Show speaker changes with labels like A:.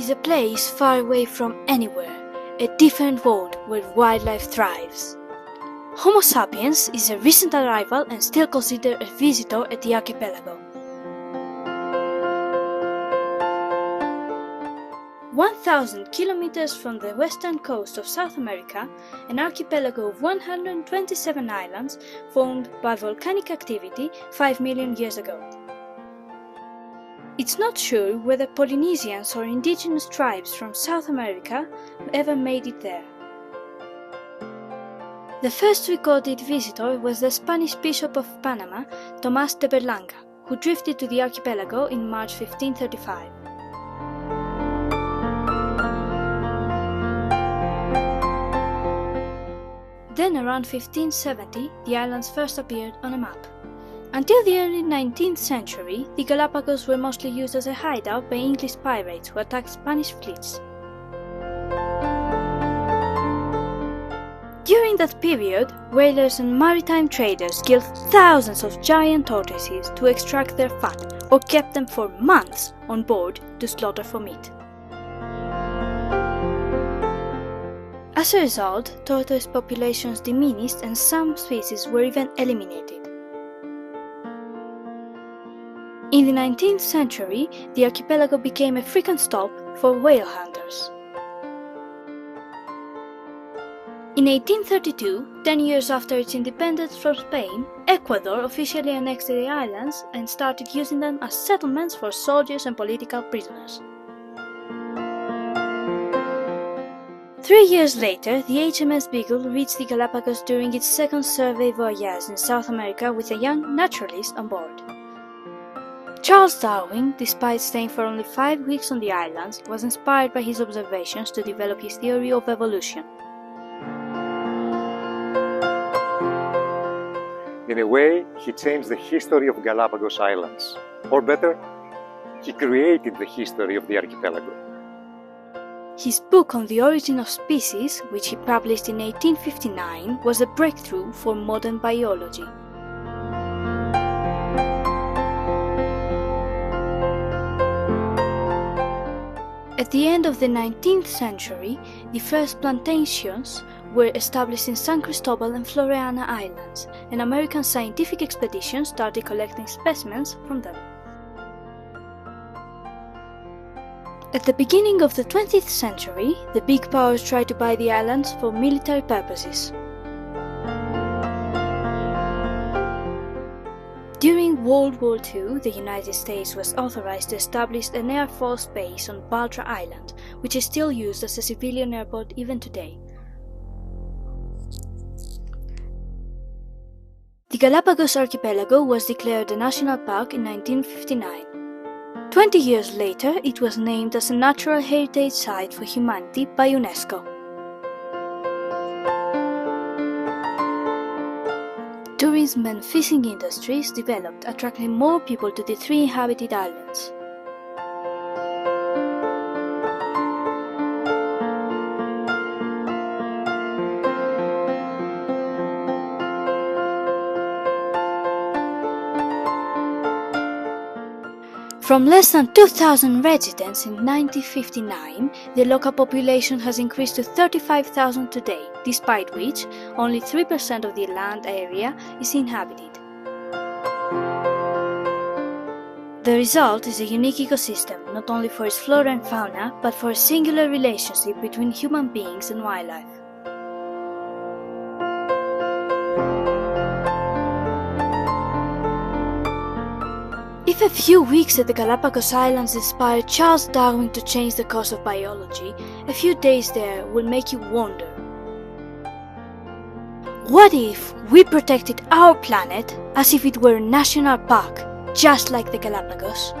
A: is a place far away from anywhere, a different world where wildlife thrives. Homo sapiens is a recent arrival and still considered a visitor at the archipelago. 1,000 kilometers from the western coast of South America, an archipelago of 127 islands formed by volcanic activity 5 million years ago. It's not sure whether Polynesians or indigenous tribes from South America ever made it there. The first recorded visitor was the Spanish Bishop of Panama, Tomás de Berlanga, who drifted to the archipelago in March 1535. Then around 1570, the islands first appeared on a map. Until the early 19th century, the Galapagos were mostly used as a hideout by English pirates who attacked Spanish fleets. During that period, whalers and maritime traders killed thousands of giant tortoises to extract their fat, or kept them for months on board to slaughter for meat. As a result, tortoise populations diminished and some species were even eliminated. In the 19th century, the archipelago became a frequent stop for whale hunters. In 1832, 10 years after its independence from Spain, Ecuador officially annexed the islands and started using them as settlements for soldiers and political prisoners. 3 years later, the HMS Beagle reached the Galapagos during its second survey voyage in South America with a young naturalist on board. Charles Darwin, despite staying for only 5 weeks on the islands, was inspired by his observations to develop his theory of evolution.
B: In a way, he changed the history of Galapagos Islands. Or better, he created the history of the archipelago.
A: His book on the origin of species, which he published in 1859, was a breakthrough for modern biology. At the end of the 19th century, the first plantations were established in San Cristobal and Floreana Islands, and American scientific expeditions started collecting specimens from them. At the beginning of the 20th century, the big powers tried to buy the islands for military purposes. During World War II, the United States was authorized to establish an Air Force base on Baltra Island, which is still used as a civilian airport even today. The Galapagos Archipelago was declared a national park in 1959. 20 years later, it was named as a Natural Heritage Site for Humanity by UNESCO. Tourism and fishing industries developed, attracting more people to the 3 inhabited islands. From less than 2,000 residents in 1959, the local population has increased to 35,000 today, despite which only 3% of the land area is inhabited. The result is a unique ecosystem, not only for its flora and fauna, but for a singular relationship between human beings and wildlife. If a few weeks at the Galapagos Islands inspired Charles Darwin to change the course of biology, a few days there will make you wonder. What if we protected our planet as if it were a national park, just like the Galapagos?